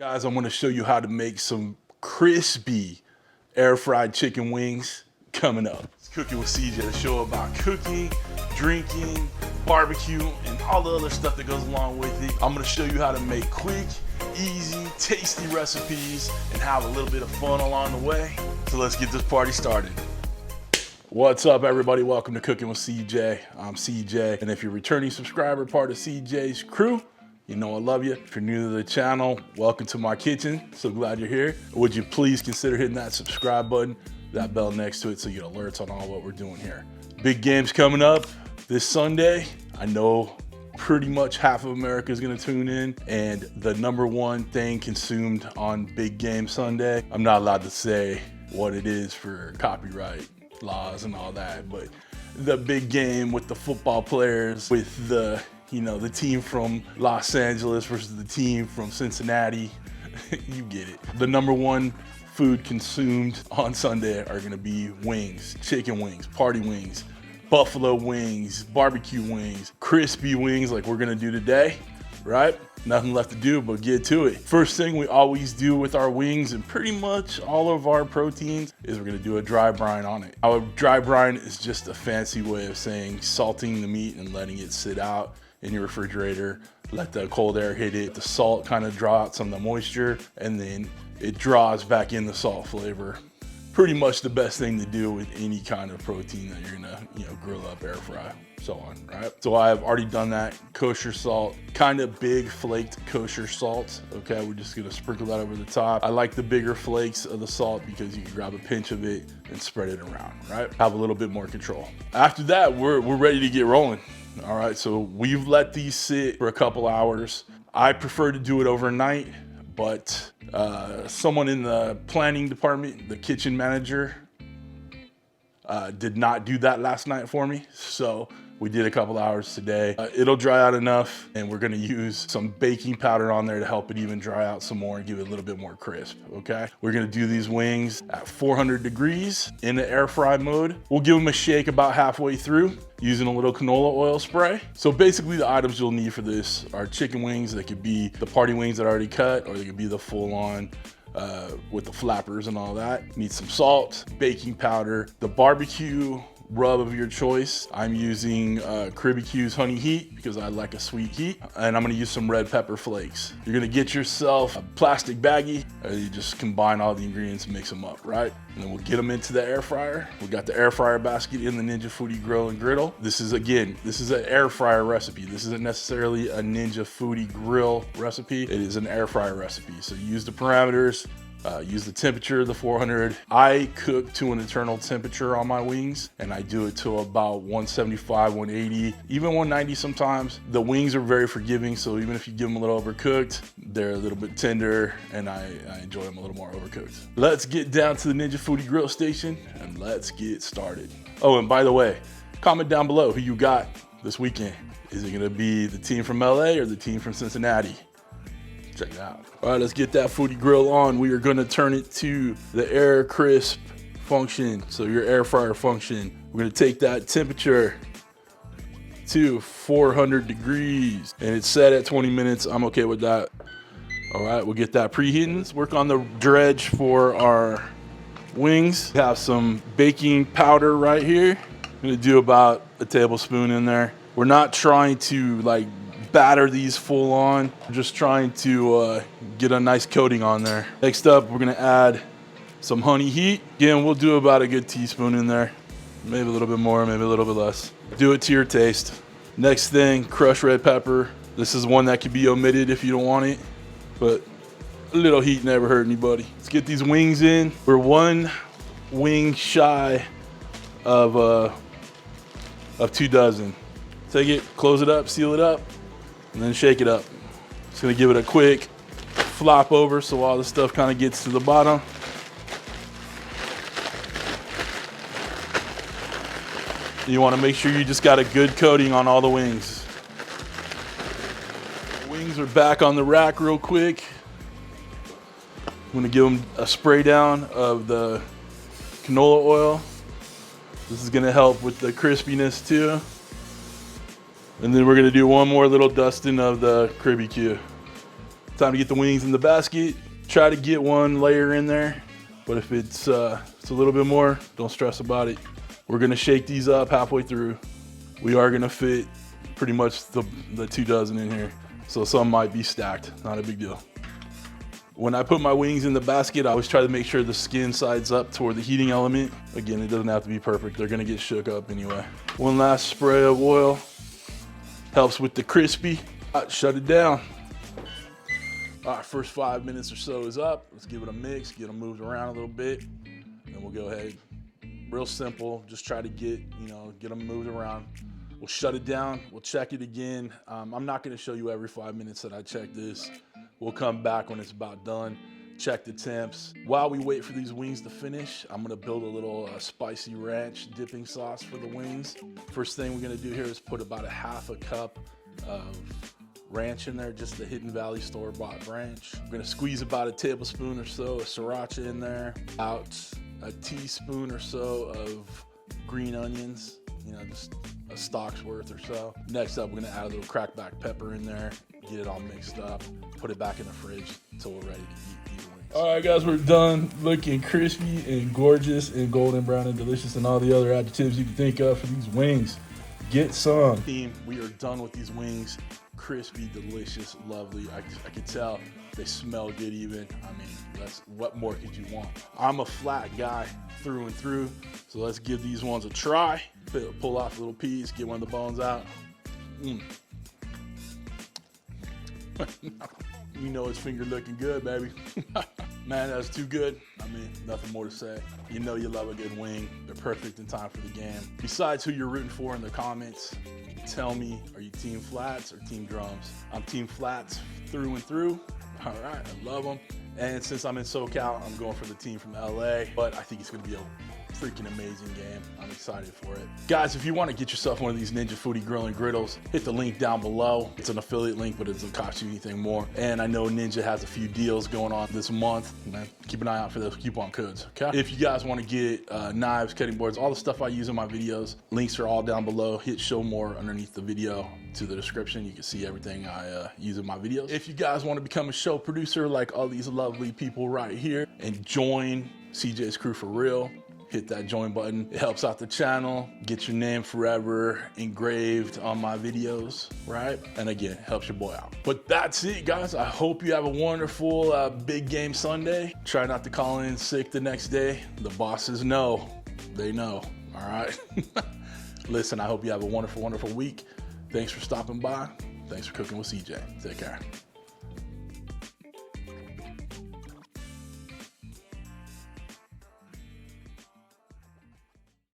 Guys, I'm gonna show you how to make some crispy air fried chicken wings coming up. It's Cooking with CJ, the show about cooking, drinking, barbecue, and all the other stuff that goes along with it. I'm gonna show you how to make quick, easy, tasty recipes and have a little bit of fun along the way. So let's get this party started. What's up, everybody? Welcome to Cooking with CJ. I'm CJ, and if you're a returning subscriber, part of CJ's crew, you know I love you. If you're new to the channel, welcome to my kitchen. So glad you're here. Would you please consider hitting that subscribe button, that bell next to it, so you get alerts on all what we're doing here. Big games coming up this Sunday. I know pretty much half of America is gonna tune in, and the number one thing consumed on Big Game Sunday, I'm not allowed to say what it is for copyright laws and all that, but the big game with the football players, with the team from Los Angeles versus the team from Cincinnati. You get it. The number one food consumed on Sunday are gonna be wings, chicken wings, party wings, buffalo wings, barbecue wings, crispy wings like we're gonna do today, right? Nothing left to do but get to it. First thing we always do with our wings and pretty much all of our proteins is we're gonna do a dry brine on it. Our dry brine is just a fancy way of saying salting the meat and letting it sit out in your refrigerator, let the cold air hit it, the salt kind of draw out some of the moisture, and then it draws back in the salt flavor. Pretty much the best thing to do with any kind of protein that you're gonna, grill up, air fry, so on, right? So I've already done that. Kosher salt, kind of big flaked kosher salt. Okay, we're just gonna sprinkle that over the top. I like the bigger flakes of the salt because you can grab a pinch of it and spread it around, right? Have a little bit more control. After that, we're ready to get rolling. All right, so we've let these sit for a couple hours. I prefer to do it overnight, but someone in the planning department, the kitchen manager, did not do that last night for me. So we did a couple hours today. It'll dry out enough, and we're gonna use some baking powder on there to help it even dry out some more and give it a little bit more crisp, okay? We're gonna do these wings at 400 degrees in the air fry mode. We'll give them a shake about halfway through using a little canola oil spray. So basically the items you'll need for this are chicken wings. They could be the party wings that are already cut, or they could be the full on with the flappers and all that. Need some salt, baking powder, the barbecue rub of your choice. I'm using Caribeque's honey heat because I like a sweet heat, and I'm gonna use some red pepper flakes. You're gonna get yourself a plastic baggie, you just combine all the ingredients and mix them up, right? And then we'll get them into the air fryer. We got the air fryer basket in the Ninja Foodi grill and griddle. This is an air fryer recipe. This isn't necessarily a Ninja Foodi grill recipe. It is an air fryer recipe. So use the parameters, use the temperature, the 400. I cook to an internal temperature on my wings, and I do it to about 175, 180, even 190 sometimes. The wings are very forgiving, so even if you give them a little overcooked, they're a little bit tender, and I enjoy them a little more overcooked. Let's get down to the Ninja Foodi grill station, and let's get started. Oh, and by the way, comment down below who you got this weekend. Is it gonna be the team from LA or the team from Cincinnati? Check it out. All right, let's get that Foodi grill on. We are gonna turn it to the air crisp function, so your air fryer function. We're gonna take that temperature to 400 degrees, and it's set at 20 minutes. I'm okay with that. All right, we'll get that preheating. Let's work on the dredge for our wings. We have some baking powder right here. I'm gonna do about a tablespoon in there. We're not trying to batter these full on. We're just trying to get a nice coating on there. Next up, we're gonna add some honey heat. Again, we'll do about a good teaspoon in there. Maybe a little bit more, maybe a little bit less. Do it to your taste. Next thing, crushed red pepper. This is one that can be omitted if you don't want it, but a little heat never hurt anybody. Let's get these wings in. We're one wing shy of 2 dozen. Take it, close it up, seal it up, and then shake it up. Just gonna give it a quick flop over so all the stuff kind of gets to the bottom. You want to make sure you just got a good coating on all the wings. Wings are back on the rack real quick. I'm gonna give them a spray down of the canola oil. This is gonna help with the crispiness too. And then we're gonna do one more little dusting of the Caribeque. Time to get the wings in the basket. Try to get one layer in there, but if it's a little bit more, don't stress about it. We're gonna shake these up halfway through. We are gonna fit pretty much the 2 dozen in here, so some might be stacked, not a big deal. When I put my wings in the basket, I always try to make sure the skin sides up toward the heating element. Again, it doesn't have to be perfect. They're gonna get shook up anyway. One last spray of oil. Helps with the crispy. Shut it down. All right, first 5 minutes or so is up. Let's give it a mix, get them moved around a little bit. Then we'll go ahead. Real simple, just try to get them moved around. We'll shut it down, we'll check it again. I'm not gonna show you every 5 minutes that I check this. We'll come back when it's about done, check the temps. While we wait for these wings to finish, I'm gonna build a little spicy ranch dipping sauce for the wings. First thing we're gonna do here is put about a half a cup of ranch in there, just the Hidden Valley store-bought ranch. I'm gonna squeeze about a tablespoon or so of sriracha in there, about a teaspoon or so of green onions, just a stalk's worth or so. Next up, we're gonna add a little cracked black pepper in there, get it all mixed up, put it back in the fridge until we're ready to eat these wings. All right, guys, we're done. Looking crispy and gorgeous and golden brown and delicious and all the other adjectives you can think of for these wings. Get some. Team, we are done with these wings. Crispy, delicious, lovely. I can tell they smell good even. I mean, what more could you want? I'm a flat guy through and through, so let's give these ones a try. Pull off a little piece, get one of the bones out. You know his finger looking good, baby. Man, that's too good. I mean, nothing more to say. You know you love a good wing. They're perfect in time for the game. Besides who you're rooting for in the comments, tell me, are you team flats or team drums? I'm team flats through and through. All right, I love them. And since I'm in SoCal, I'm going for the team from LA, but I think it's gonna be a freaking amazing game. I'm excited for it. Guys, if you want to get yourself one of these Ninja Foodi grill and griddles, hit the link down below. It's an affiliate link, but it doesn't cost you anything more. And I know Ninja has a few deals going on this month. Man, keep an eye out for those coupon codes, okay? If you guys want to get knives, cutting boards, all the stuff I use in my videos, links are all down below. Hit show more underneath the video to the description. You can see everything I use in my videos. If you guys want to become a show producer like all these lovely people right here and join CJ's Crew for Real, hit that join button. It helps out the channel, get your name forever engraved on my videos, right? And again, helps your boy out. But that's it, guys. I hope you have a wonderful big game Sunday. Try not to call in sick the next day. The bosses know, they know, all right? Listen, I hope you have a wonderful, wonderful week. Thanks for stopping by. Thanks for cooking with CJ. Take care.